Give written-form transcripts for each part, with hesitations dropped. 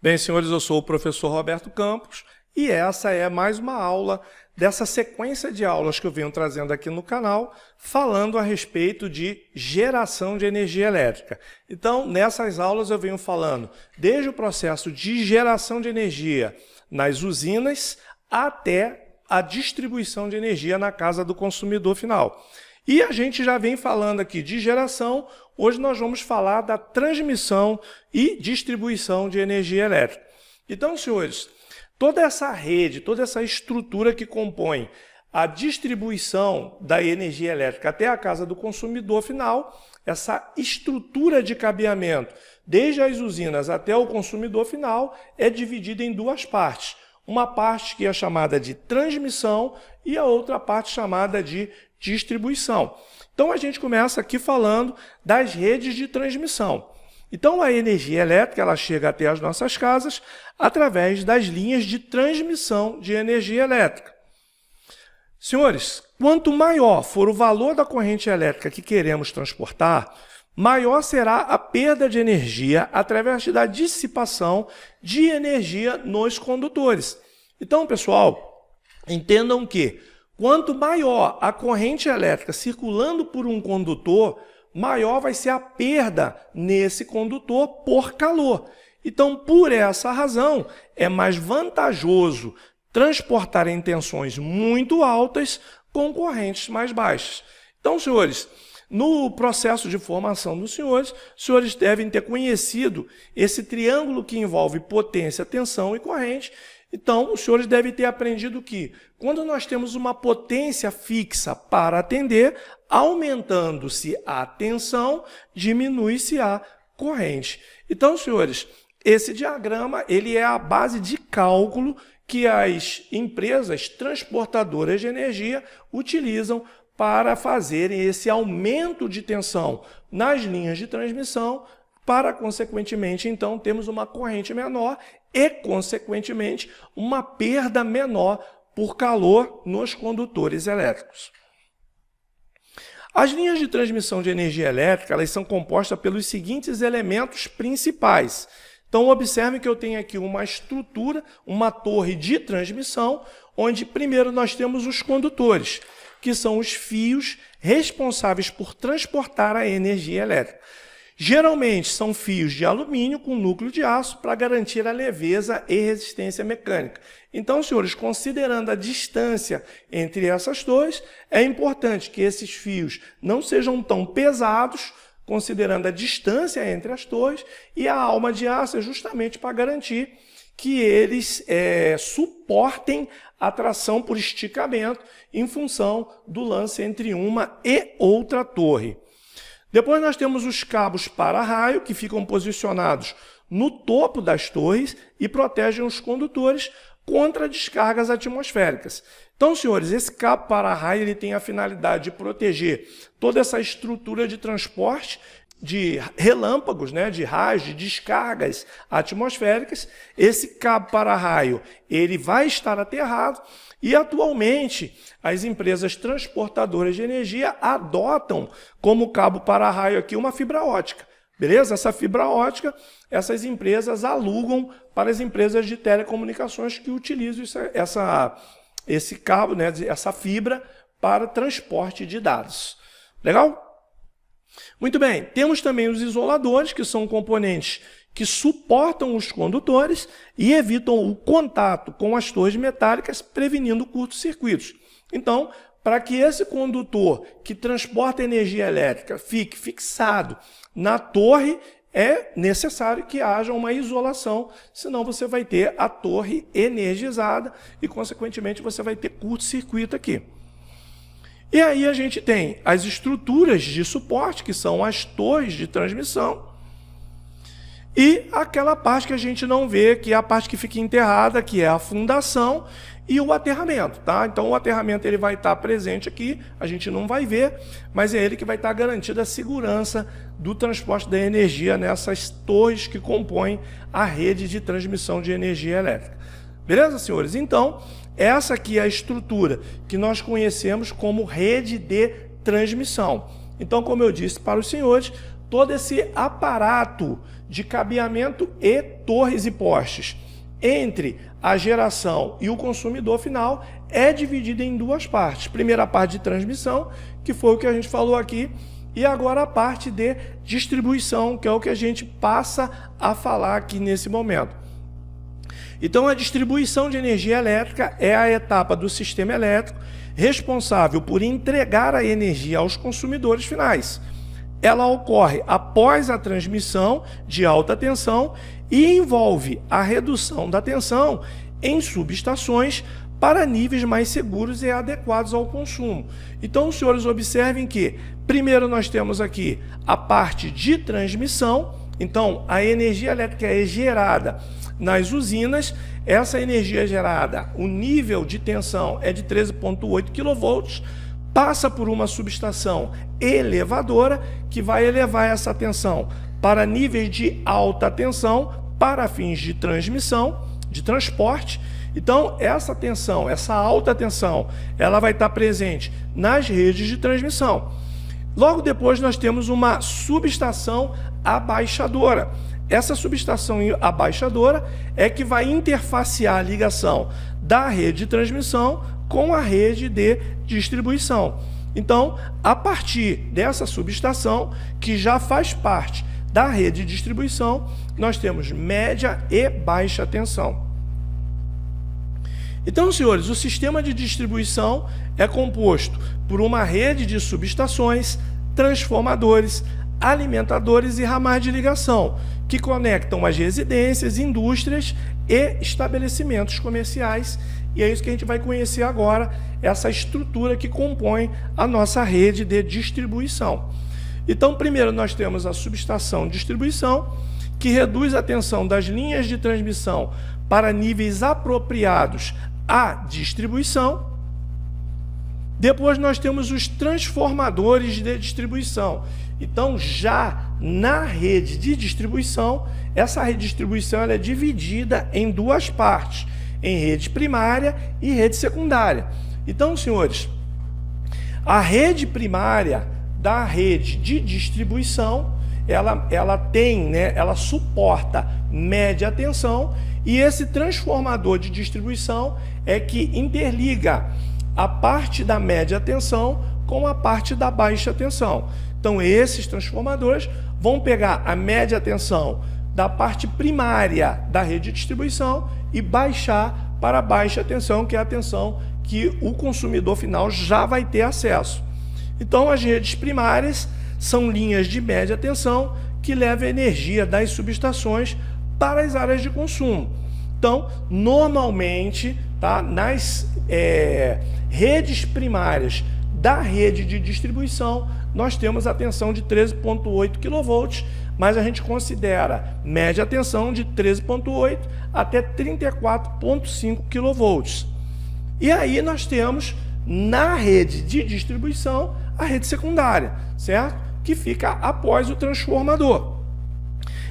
Bem, senhores, eu sou o professor Roberto Campos e essa é mais uma aula dessa sequência de aulas que eu venho trazendo aqui no canal, falando a respeito de geração de energia elétrica. Então, nessas aulas eu venho falando desde o processo de geração de energia nas usinas até a distribuição de energia na casa do consumidor final. E a gente já vem falando aqui de geração, hoje nós vamos falar da transmissão e distribuição de energia elétrica. Então, senhores, toda essa rede, toda essa estrutura que compõe a distribuição da energia elétrica até a casa do consumidor final, essa estrutura de cabeamento, desde as usinas até o consumidor final, é dividida em duas partes. Uma parte que é chamada de transmissão e a outra parte chamada de distribuição. Então a gente começa aqui falando das redes de transmissão. Então a energia elétrica ela chega até as nossas casas através das linhas de transmissão de energia elétrica. Senhores, quanto maior for o valor da corrente elétrica que queremos transportar, maior será a perda de energia através da dissipação de energia nos condutores. Então, pessoal, entendam que quanto maior a corrente elétrica circulando por um condutor, maior vai ser a perda nesse condutor por calor. Então, por essa razão, é mais vantajoso transportar em tensões muito altas com correntes mais baixas. Então, senhores, no processo de formação dos senhores, os senhores devem ter conhecido esse triângulo que envolve potência, tensão e corrente. Então, os senhores devem ter aprendido que, quando nós temos uma potência fixa para atender, aumentando-se a tensão, diminui-se a corrente. Então, senhores, esse diagrama ele é a base de cálculo que as empresas transportadoras de energia utilizam para fazerem esse aumento de tensão nas linhas de transmissão, para, consequentemente, então, termos uma corrente menor e, consequentemente, uma perda menor por calor nos condutores elétricos. As linhas de transmissão de energia elétrica elas são compostas pelos seguintes elementos principais. Então, observem que eu tenho aqui uma estrutura, uma torre de transmissão, onde primeiro nós temos os condutores, que são os fios responsáveis por transportar a energia elétrica. Geralmente são fios de alumínio com núcleo de aço para garantir a leveza e resistência mecânica. Então, senhores, considerando a distância entre essas torres, é importante que esses fios não sejam tão pesados, considerando a distância entre as torres, e a alma de aço é justamente para garantir que eles suportem a tração por esticamento em função do lance entre uma e outra torre. Depois nós temos os cabos para-raio, que ficam posicionados no topo das torres e protegem os condutores contra descargas atmosféricas. Então, senhores, esse cabo para-raio ele tem a finalidade de proteger toda essa estrutura de transporte de relâmpagos, de raios, de descargas atmosféricas. Esse cabo para-raio ele vai estar aterrado e, atualmente, as empresas transportadoras de energia adotam como cabo para-raio aqui uma fibra ótica. Beleza? Essa fibra ótica, essas empresas alugam para as empresas de telecomunicações que utilizam esse cabo, essa fibra para transporte de dados. Legal? Muito bem, temos também os isoladores, que são componentes que suportam os condutores e evitam o contato com as torres metálicas, prevenindo curtos-circuitos. Então, para que esse condutor que transporta energia elétrica fique fixado na torre, é necessário que haja uma isolação, senão você vai ter a torre energizada e, consequentemente, você vai ter curto-circuito aqui. E aí a gente tem as estruturas de suporte, que são as torres de transmissão, e aquela parte que a gente não vê, que é a parte que fica enterrada, que é a fundação e o aterramento. Tá? Então o aterramento ele vai estar presente aqui, a gente não vai ver, mas é ele que vai estar garantindo a segurança do transporte da energia nessas torres que compõem a rede de transmissão de energia elétrica. Beleza, senhores? Então, essa aqui é a estrutura que nós conhecemos como rede de transmissão. Então, como eu disse para os senhores, todo esse aparato de cabeamento e torres e postes entre a geração e o consumidor final é dividida em duas partes. Primeira parte de transmissão, que foi o que a gente falou aqui, e agora a parte de distribuição, que é o que a gente passa a falar aqui nesse momento. Então, a distribuição de energia elétrica é a etapa do sistema elétrico responsável por entregar a energia aos consumidores finais. Ela ocorre após a transmissão de alta tensão e envolve a redução da tensão em subestações para níveis mais seguros e adequados ao consumo. Então, os senhores observem que, primeiro, nós temos aqui a parte de transmissão. Então, a energia elétrica é gerada nas usinas. Essa energia gerada, o nível de tensão é de 13,8 kV, passa por uma subestação elevadora, que vai elevar essa tensão para níveis de alta tensão, para fins de transmissão, de transporte. Então, essa tensão, essa alta tensão, ela vai estar presente nas redes de transmissão. Logo depois, nós temos uma subestação abaixadora. Essa subestação abaixadora é que vai interfacear a ligação da rede de transmissão com a rede de distribuição. Então, a partir dessa subestação, que já faz parte da rede de distribuição, nós temos média e baixa tensão. Então, senhores, o sistema de distribuição é composto por uma rede de subestações, transformadores, alimentadores e ramais de ligação, que conectam as residências, indústrias e estabelecimentos comerciais. E é isso que a gente vai conhecer agora, essa estrutura que compõe a nossa rede de distribuição. Então, primeiro nós temos a subestação de distribuição, que reduz a tensão das linhas de transmissão para níveis apropriados à distribuição. Depois nós temos os transformadores de distribuição. Então, já na rede de distribuição, essa rede de distribuição ela é dividida em duas partes, em rede primária e rede secundária. Então, senhores, a rede primária da rede de distribuição, ela suporta média tensão, e esse transformador de distribuição é que interliga a parte da média tensão com a parte da baixa tensão. Então, esses transformadores vão pegar a média tensão da parte primária da rede de distribuição e baixar para a baixa tensão, que é a tensão que o consumidor final já vai ter acesso. Então, as redes primárias são linhas de média tensão que levam a energia das subestações para as áreas de consumo. Então, normalmente, nas redes primárias da rede de distribuição, nós temos a tensão de 13,8 kV, mas a gente considera média tensão de 13,8 até 34,5 kV. E aí nós temos, na rede de distribuição, a rede secundária, certo? Que fica após o transformador.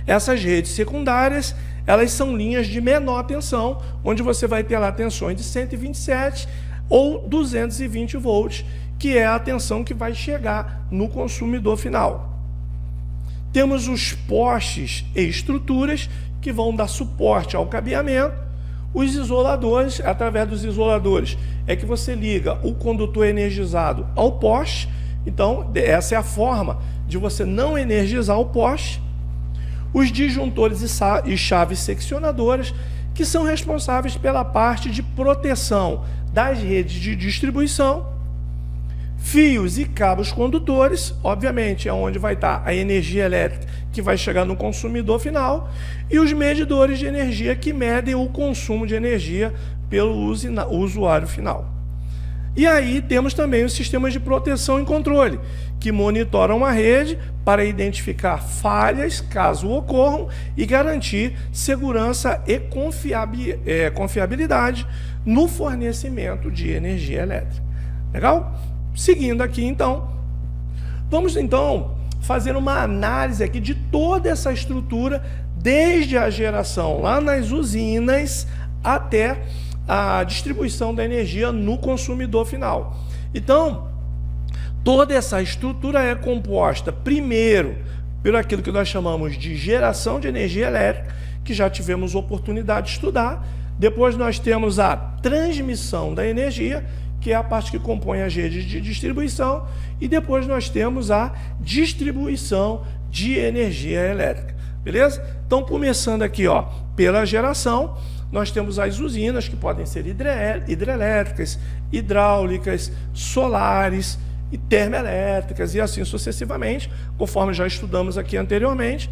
Essas redes secundárias, elas são linhas de menor tensão, onde você vai ter lá tensões de 127 ou 220 volts, que é a tensão que vai chegar no consumidor final. Temos os postes e estruturas que vão dar suporte ao cabeamento. Os isoladores, através dos isoladores, é que você liga o condutor energizado ao poste. Então, essa é a forma de você não energizar o poste. Os disjuntores e chaves seccionadoras, que são responsáveis pela parte de proteção das redes de distribuição. Fios e cabos condutores, obviamente, é onde vai estar a energia elétrica que vai chegar no consumidor final, e os medidores de energia que medem o consumo de energia pelo usuário final. E aí temos também os sistemas de proteção e controle, que monitoram a rede para identificar falhas, caso ocorram, e garantir segurança e confiabilidade no fornecimento de energia elétrica. Legal? Seguindo aqui, então, vamos então fazer uma análise aqui de toda essa estrutura, desde a geração lá nas usinas até a distribuição da energia no consumidor final. Então, toda essa estrutura é composta, primeiro, por aquilo que nós chamamos de geração de energia elétrica, que já tivemos oportunidade de estudar. Depois nós temos a transmissão da energia, que é a parte que compõe as redes de distribuição, e depois nós temos a distribuição de energia elétrica, beleza? Então, começando aqui, ó, pela geração, nós temos as usinas, que podem ser hidrelétricas, hidráulicas, solares e termoelétricas, e assim sucessivamente, conforme já estudamos aqui anteriormente.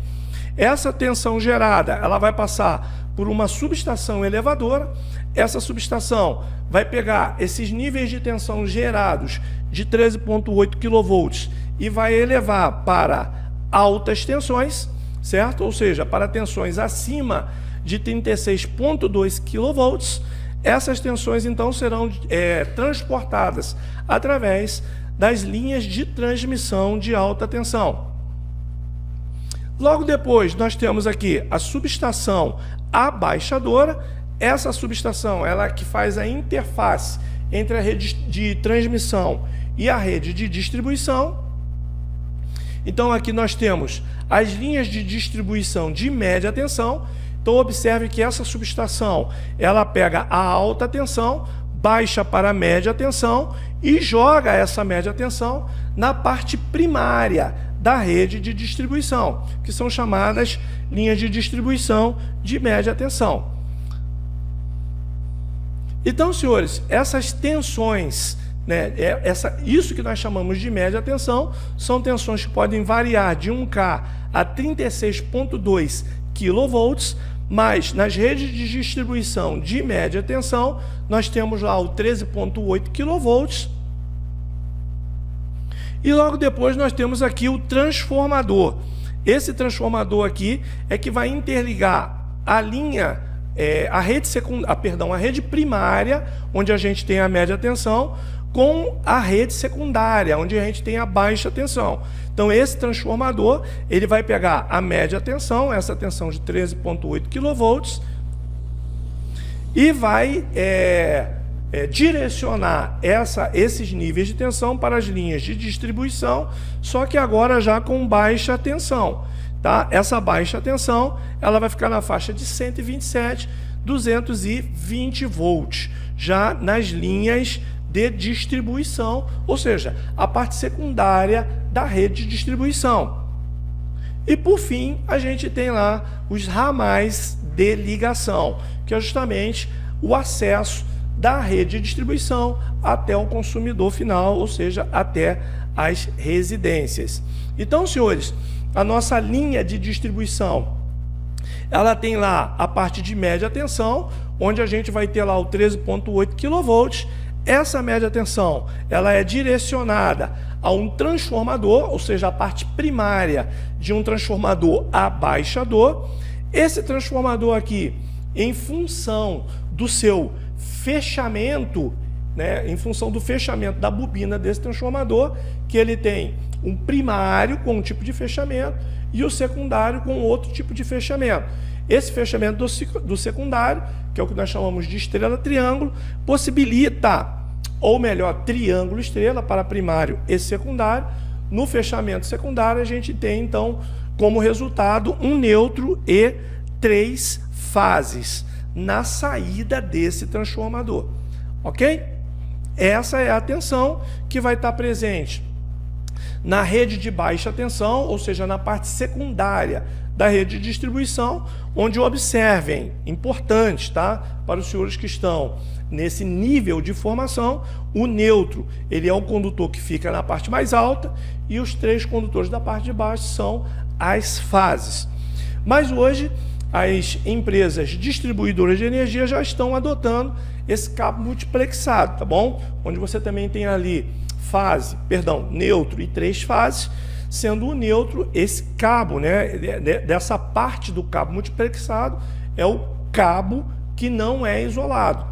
Essa tensão gerada, ela vai passar por uma subestação elevadora. Essa subestação vai pegar esses níveis de tensão gerados de 13,8 kV e vai elevar para altas tensões, certo? Ou seja, para tensões acima de 36,2 kV. Essas tensões, então, serão transportadas através das linhas de transmissão de alta tensão. Logo depois, nós temos aqui a subestação abaixadora. Essa subestação, ela que faz a interface entre a rede de transmissão e a rede de distribuição. Então, aqui nós temos as linhas de distribuição de média tensão. Então, observe que essa subestação, ela pega a alta tensão, baixa para a média tensão e joga essa média tensão na parte primária da rede de distribuição, que são chamadas linhas de distribuição de média tensão. Então, senhores, essas tensões, né, isso que nós chamamos de média tensão, são tensões que podem variar de 1K a 36,2 kV, mas nas redes de distribuição de média tensão, nós temos lá o 13,8 kV. E logo depois nós temos aqui o transformador. Esse transformador aqui é que vai interligar a linha, a rede primária, onde a gente tem a média tensão, com a rede secundária, onde a gente tem a baixa tensão. Então, esse transformador, ele vai pegar a média tensão, essa tensão de 13,8 kV, e vai direcionar esses níveis de tensão para as linhas de distribuição, só que agora já com baixa tensão. Tá? Essa baixa tensão, ela vai ficar na faixa de 127, 220 volts, já nas linhas de distribuição, ou seja, a parte secundária da rede de distribuição. E por fim, a gente tem lá os ramais de ligação, que é justamente o acesso da rede de distribuição até o consumidor final, ou seja, até as residências. Então, senhores, a nossa linha de distribuição, ela tem lá a parte de média tensão, onde a gente vai ter lá o 13,8 kV. Essa média tensão, ela é direcionada a um transformador, ou seja, a parte primária de um transformador abaixador. Esse transformador aqui, em função do seu fechamento, né, em função do fechamento da bobina desse transformador, que ele tem um primário com um tipo de fechamento e o secundário com outro tipo de fechamento. Esse fechamento do secundário, que é o que nós chamamos de estrela-triângulo, possibilita, ou melhor, triângulo-estrela para primário e secundário. No fechamento secundário, a gente tem, então, como resultado, um neutro e 3 fases na saída desse transformador. Ok? Essa é a tensão que vai estar presente na rede de baixa tensão, ou seja, na parte secundária da rede de distribuição, onde observem, importante, tá? Para os senhores que estão nesse nível de formação, o neutro, ele é um condutor que fica na parte mais alta e os 3 condutores da parte de baixo são as fases. Mas hoje, as empresas distribuidoras de energia já estão adotando esse cabo multiplexado, tá bom? Onde você também tem ali neutro e 3 fases, sendo o neutro esse cabo, né? Dessa parte do cabo multiplexado é o cabo que não é isolado.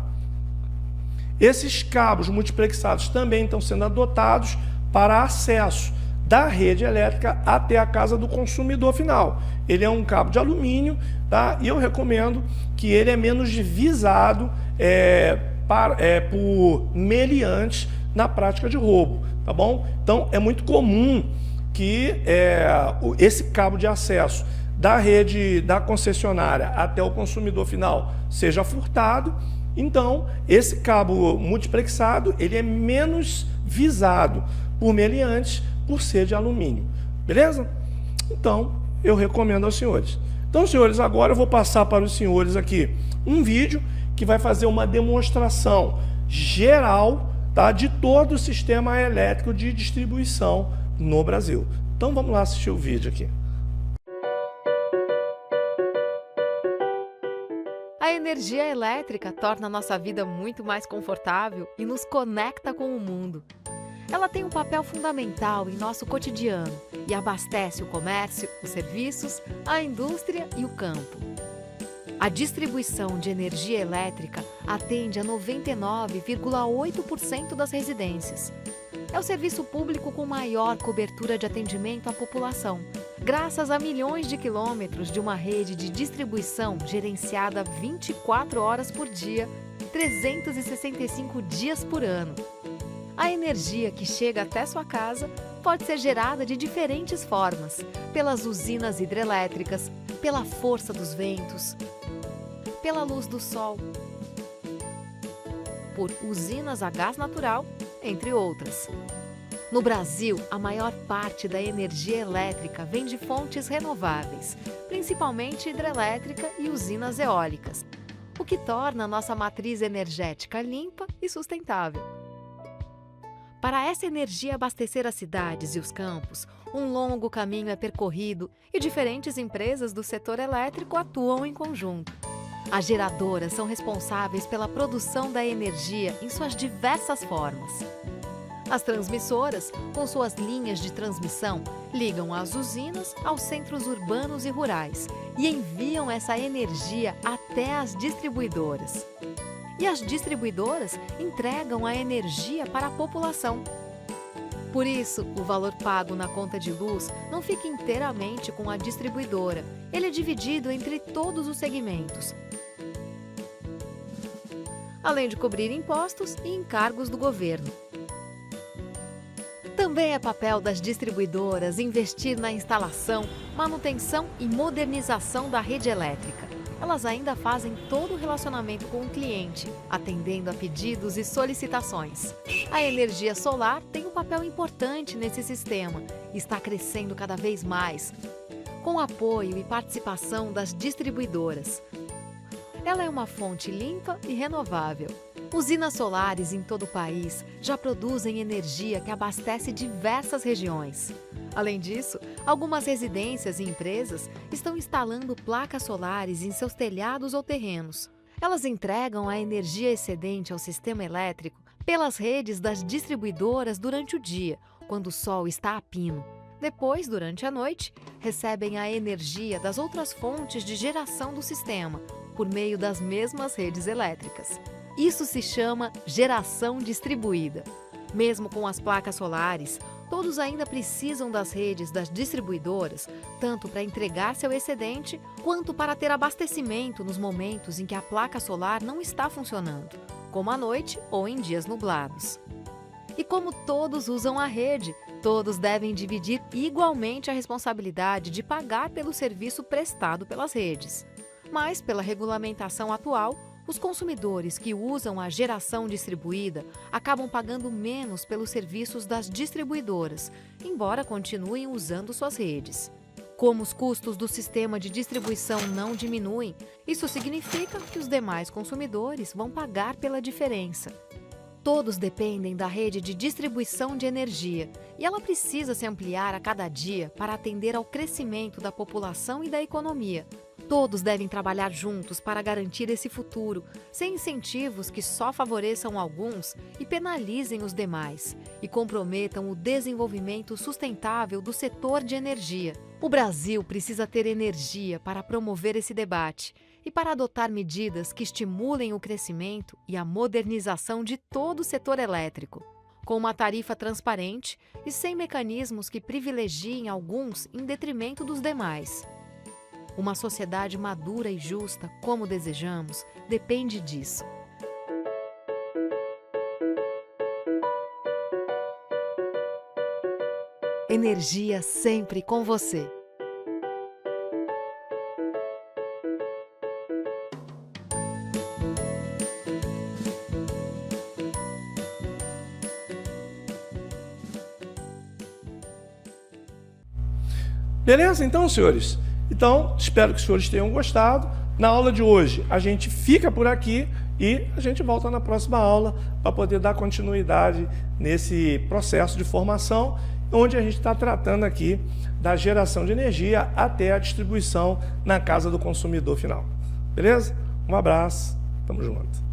Esses cabos multiplexados também estão sendo adotados para acesso da rede elétrica até a casa do consumidor final. Ele é um cabo de alumínio, tá? E eu recomendo que ele é menos visado por meliantes na prática de roubo, tá bom? Então, é muito comum que esse cabo de acesso da rede da concessionária até o consumidor final seja furtado. Então, esse cabo multiplexado ele é menos visado por meliantes por ser de alumínio. Beleza? Então, eu recomendo aos senhores. Então, senhores, agora eu vou passar para os senhores aqui um vídeo que vai fazer uma demonstração geral, tá, de todo o sistema elétrico de distribuição no Brasil. Então, vamos lá assistir o vídeo aqui. A energia elétrica torna a nossa vida muito mais confortável e nos conecta com o mundo. Ela tem um papel fundamental em nosso cotidiano e abastece o comércio, os serviços, a indústria e o campo. A distribuição de energia elétrica atende a 99,8% das residências. É o serviço público com maior cobertura de atendimento à população, graças a milhões de quilômetros de uma rede de distribuição gerenciada 24 horas por dia, 365 dias por ano. A energia que chega até sua casa pode ser gerada de diferentes formas, pelas usinas hidrelétricas, pela força dos ventos, pela luz do sol, por usinas a gás natural, entre outras. No Brasil, a maior parte da energia elétrica vem de fontes renováveis, principalmente hidrelétrica e usinas eólicas, o que torna a nossa matriz energética limpa e sustentável. Para essa energia abastecer as cidades e os campos, um longo caminho é percorrido e diferentes empresas do setor elétrico atuam em conjunto. As geradoras são responsáveis pela produção da energia em suas diversas formas. As transmissoras, com suas linhas de transmissão, ligam as usinas aos centros urbanos e rurais e enviam essa energia até as distribuidoras. E as distribuidoras entregam a energia para a população. Por isso, o valor pago na conta de luz não fica inteiramente com a distribuidora. Ele é dividido entre todos os segmentos, além de cobrir impostos e encargos do governo. Também é papel das distribuidoras investir na instalação, manutenção e modernização da rede elétrica. Elas ainda fazem todo o relacionamento com o cliente, atendendo a pedidos e solicitações. A energia solar tem um papel importante nesse sistema e está crescendo cada vez mais, com apoio e participação das distribuidoras. Ela é uma fonte limpa e renovável. Usinas solares em todo o país já produzem energia que abastece diversas regiões. Além disso, algumas residências e empresas estão instalando placas solares em seus telhados ou terrenos. Elas entregam a energia excedente ao sistema elétrico pelas redes das distribuidoras durante o dia, quando o sol está a pino. Depois, durante a noite, recebem a energia das outras fontes de geração do sistema, por meio das mesmas redes elétricas. Isso se chama geração distribuída. Mesmo com as placas solares, todos ainda precisam das redes das distribuidoras, tanto para entregar seu excedente, quanto para ter abastecimento nos momentos em que a placa solar não está funcionando, como à noite ou em dias nublados. E como todos usam a rede, todos devem dividir igualmente a responsabilidade de pagar pelo serviço prestado pelas redes. Mas, pela regulamentação atual, os consumidores que usam a geração distribuída acabam pagando menos pelos serviços das distribuidoras, embora continuem usando suas redes. Como os custos do sistema de distribuição não diminuem, isso significa que os demais consumidores vão pagar pela diferença. Todos dependem da rede de distribuição de energia e ela precisa se ampliar a cada dia para atender ao crescimento da população e da economia. Todos devem trabalhar juntos para garantir esse futuro, sem incentivos que só favoreçam alguns e penalizem os demais, e comprometam o desenvolvimento sustentável do setor de energia. O Brasil precisa ter energia para promover esse debate e para adotar medidas que estimulem o crescimento e a modernização de todo o setor elétrico, com uma tarifa transparente e sem mecanismos que privilegiem alguns em detrimento dos demais. Uma sociedade madura e justa, como desejamos, depende disso. Energia sempre com você. Beleza? Então, senhores, espero que os senhores tenham gostado. Na aula de hoje, a gente fica por aqui e a gente volta na próxima aula para poder dar continuidade nesse processo de formação, onde a gente está tratando aqui da geração de energia até a distribuição na casa do consumidor final. Beleza? Um abraço, tamo junto.